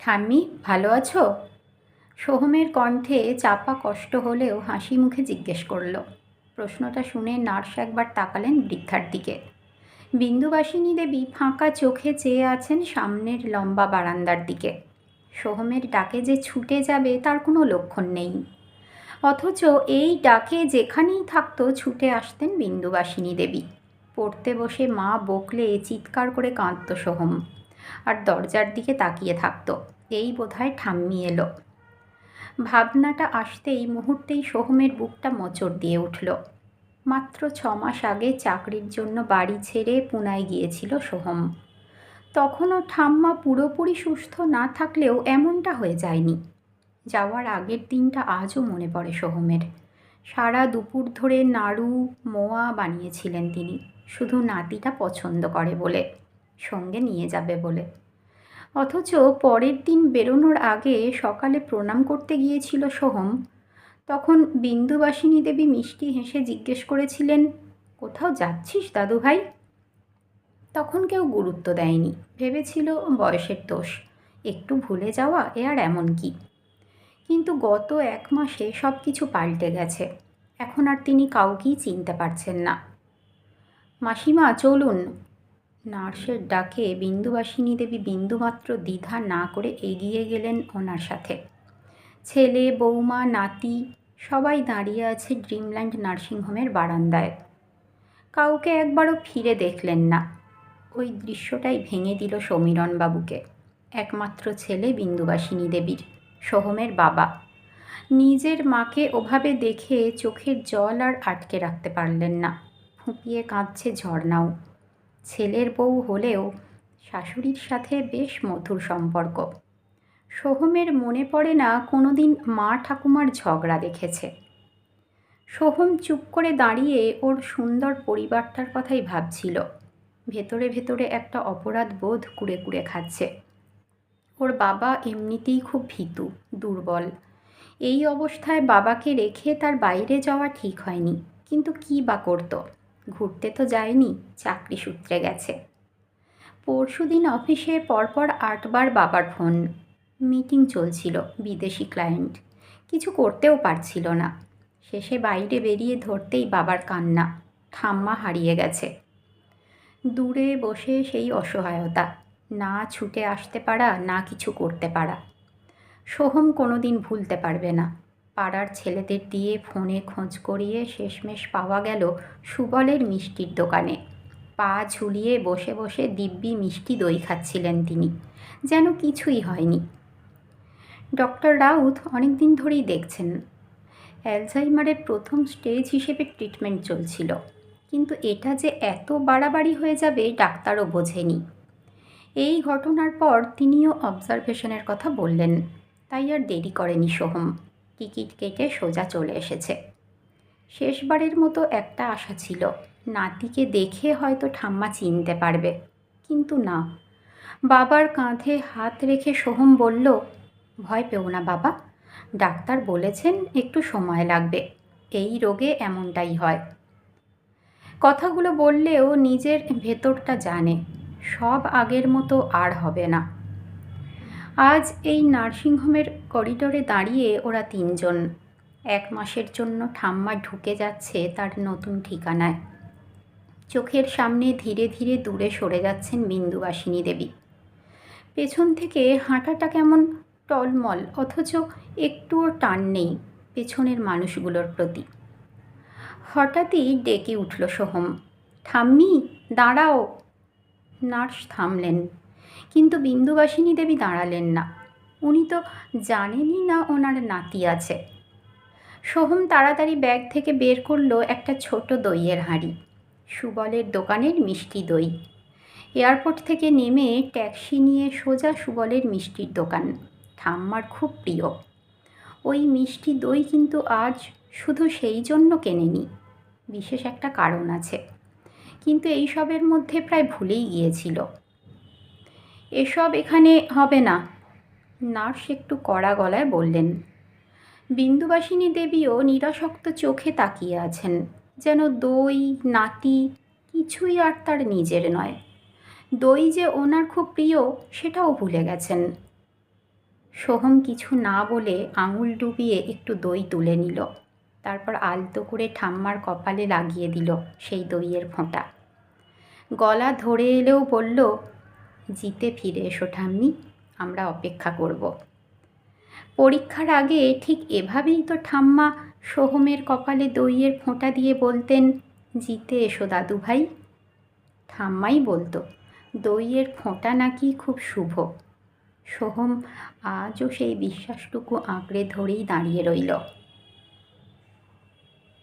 ঠাম্মি, ভালো আছো? সোহমের কণ্ঠে চাপা কষ্ট হলেও হাসি মুখে জিজ্ঞেস করল। প্রশ্নটা শুনে নার্স একবার তাকালেন বৃদ্ধার দিকে। বিন্দুবাসিনী দেবী ফাঁকা চোখে চেয়ে আছেন সামনের লম্বা বারান্দার দিকে। সোহমের ডাকে যে ছুটে যাবে তার কোনো লক্ষণ নেই, অথচ এই ডাকে যেখানেই থাকতো ছুটে আসতেন বিন্দুবাসিনী দেবী। পড়তে বসে মা বকলে চিৎকার করে কাঁদত সোহম, আর দরজার দিকে তাকিয়ে থাকতো, এই বোধহয় ঠাম্মি এলো। ভাবনাটা আসতেই মুহূর্তেই সোহমের বুকটা মোচড় দিয়ে উঠল। মাত্র 6 মাস আগে চাকরির জন্য বাড়ি ছেড়ে পুনায় গিয়েছিল সোহম। তখনও ঠাম্মা পুরোপুরি সুস্থ না থাকলেও এমনটা হয়ে যায়নি। যাওয়ার আগের দিনটা আজও মনে পড়ে সোহমের। সারা দুপুর ধরে নাড়ু মোয়া বানিয়েছিলেন তিনি, শুধু নাতিটা পছন্দ করে বলে, সঙ্গে নিয়ে যাবে বলে। অথচ পরের দিন বেরোনোর আগে সকালে প্রণাম করতে গিয়েছিল সোহম। তখন বিন্দুবাসিনী দেবী মিষ্টি হেসে জিজ্ঞেস করেছিলেন, কোথাও যাচ্ছিস দাদু ভাই? তখন কেউ গুরুত্ব দেয়নি, ভেবেছিল বয়সের দোষ, একটু ভুলে যাওয়া, এ আর এমন কি। কিন্তু গত 1 মাসে সব কিছু পাল্টে গেছে। এখন আর তিনি কাউকেই চিনতে পারছেন না। মাসিমা চলুন। নার্সের ডাকে বিন্দুবাসিনী দেবী বিন্দুমাত্র দ্বিধা না করে এগিয়ে গেলেন ওনার সাথে। ছেলে, বৌমা, নাতি সবাই দাঁড়িয়ে আছে ড্রিমল্যান্ড নার্সিংহোমের বারান্দায়। কাউকে একবারও ফিরে দেখলেন না। ওই দৃশ্যটাই ভেঙে দিল সমীরণবাবুকে। একমাত্র ছেলে বিন্দুবাসিনী দেবীর, সোহমের বাবা। নিজের মাকে ওভাবে দেখে চোখের জল আর আটকে রাখতে পারলেন না। ফুঁপিয়ে কাঁদছে ঝর্ণাও। ছেলের বউ হলেও শাশুড়ির সাথে বেশ মধুর সম্পর্ক। সোহমের মনে পড়ে না কোনোদিন মা ঠাকুমার ঝগড়া দেখেছে। সোহম চুপ করে দাঁড়িয়ে ওর সুন্দর পরিবারটার কথাই ভাবছিল। ভেতরে ভেতরে একটা অপরাধ বোধ কুড়ে কুড়ে খাচ্ছে। ওর বাবা এমনিতেই খুব ভীতু, দুর্বল। এই অবস্থায় বাবাকে রেখে তার বাইরে যাওয়া ঠিক হয়নি, কিন্তু কী বা করতো? ঘুরতে তো যায়নি, চাকরি সূত্রে গেছে। পরশুদিন অফিসে পরপর 8বার বাবার ফোন। মিটিং চলছিল, বিদেশি ক্লায়েন্ট, কিছু করতেও পারছিল না। শেষে বাইরে বেরিয়ে ধরতেই বাবার কান্না, ঠাম্মা হারিয়ে গেছে। দূরে বসে সেই অসহায়তা, না ছুটে আসতে পারা, না কিছু করতে পারা। সোহম কোনোদিন ভুলতে পারবে না। পাড়ার ছেলেদের দিয়ে ফোনে খোঁজ করিয়ে শেষমেশ পাওয়া গেল সুবলের মিষ্টির দোকানে। পা ঝুলিয়ে বসে বসে দিব্যি মিষ্টি দই খাচ্ছিলেন তিনি, যেন কিছুই হয়নি। ডক্টর রাউত অনেক দিন ধরেই দেখছেন। অ্যালঝাইমারের প্রথম স্টেজ হিসেবে ট্রিটমেন্ট চলছিল, কিন্তু এটা যে এত বাড়াবাড়ি হয়ে যাবে ডাক্তারও বোঝেনি। এই ঘটনার পর তিনিও অবজারভেশনের কথা বললেন। তাই আর দেরি করেনি সোহম, টিকিট কেটে সোজা চলে এসেছে। শেষবারের মতো একটা আশা ছিল, নাতিকে দেখে হয়তো ঠাম্মা চিনতে পারবে, কিন্তু না। বাবার কাঁধে হাত রেখে সোহম বলল, ভয় পেও না বাবা, ডাক্তার বলেছেন একটু সময় লাগবে, এই রোগে এমনটাই হয়। কথাগুলো বললেও নিজের ভেতরটা জানে সব আগের মতো আর হবে না। আজ এই নার্সিংহোমের করিডোরে দাঁড়িয়ে ওরা 3জন। 1 মাসের জন্য ঠাম্মা ঢুকে যাচ্ছে তার নতুন ঠিকানায়। চোখের সামনে ধীরে ধীরে দূরে সরে যাচ্ছেন বিন্দুবাসিনী দেবী। পেছন থেকে হাঁটাটা কেমন টলমল, অথচ একটুও টান নেই পেছনের মানুষগুলোর প্রতি। হঠাৎই ডেকে উঠল সোহম, ঠাম্মি দাঁড়াও। নার্স থামলেন, কিন্তু বিন্দুবাসিনী দেবী দাঁড়ালেন না। উনি তো জানেনই না ওনার নাতি আছে। সোহম তাড়াতাড়ি ব্যাগ থেকে বের করলো একটা ছোট দইয়ের হাঁড়ি, সুবলের দোকানের মিষ্টি দই। এয়ারপোর্ট থেকে নেমে ট্যাক্সি নিয়ে সোজা সুবলের মিষ্টির দোকান, ঠাম্মার খুব প্রিয়। ওই মিষ্টি দই কিন্তু আজ শুধু সেই জন্য কেনেনি, বিশেষ একটা কারণ আছে, কিন্তু এইসবের মধ্যে প্রায় ভুলেই গিয়েছিল। এসব এখানে হবে না, নার্স একটু কড়া গলায় বললেন। বিন্দুবাসিনী দেবীও নিরাসক্ত চোখে তাকিয়ে আছেন, যেন দই, নাতি কিছুই আর তার নিজের নয়। দই যে ওনার খুব প্রিয় সেটাও ভুলে গেছেন। সোহম কিছু না বলে আঙুল ডুবিয়ে একটু দই তুলে নিল। তারপর আলতো করে ঠাম্মার কপালে লাগিয়ে দিল সেই দইয়ের ফোঁটা। গলা ধরে এলেও বলল, জিতে ফিরে এসো ঠাম্মি, আমরা অপেক্ষা করব। পরীক্ষার আগে ঠিক এভাবেই তো ঠাম্মা সোহমের কপালে দইয়ের ফোঁটা দিয়ে বলতেন, জিতে এসো দাদু ভাই। ঠাম্মাই বলতো দইয়ের ফোঁটা নাকি খুব শুভ। সোহম আজও সেই বিশ্বাসটুকু আঁকড়ে ধরেই দাঁড়িয়ে রইল।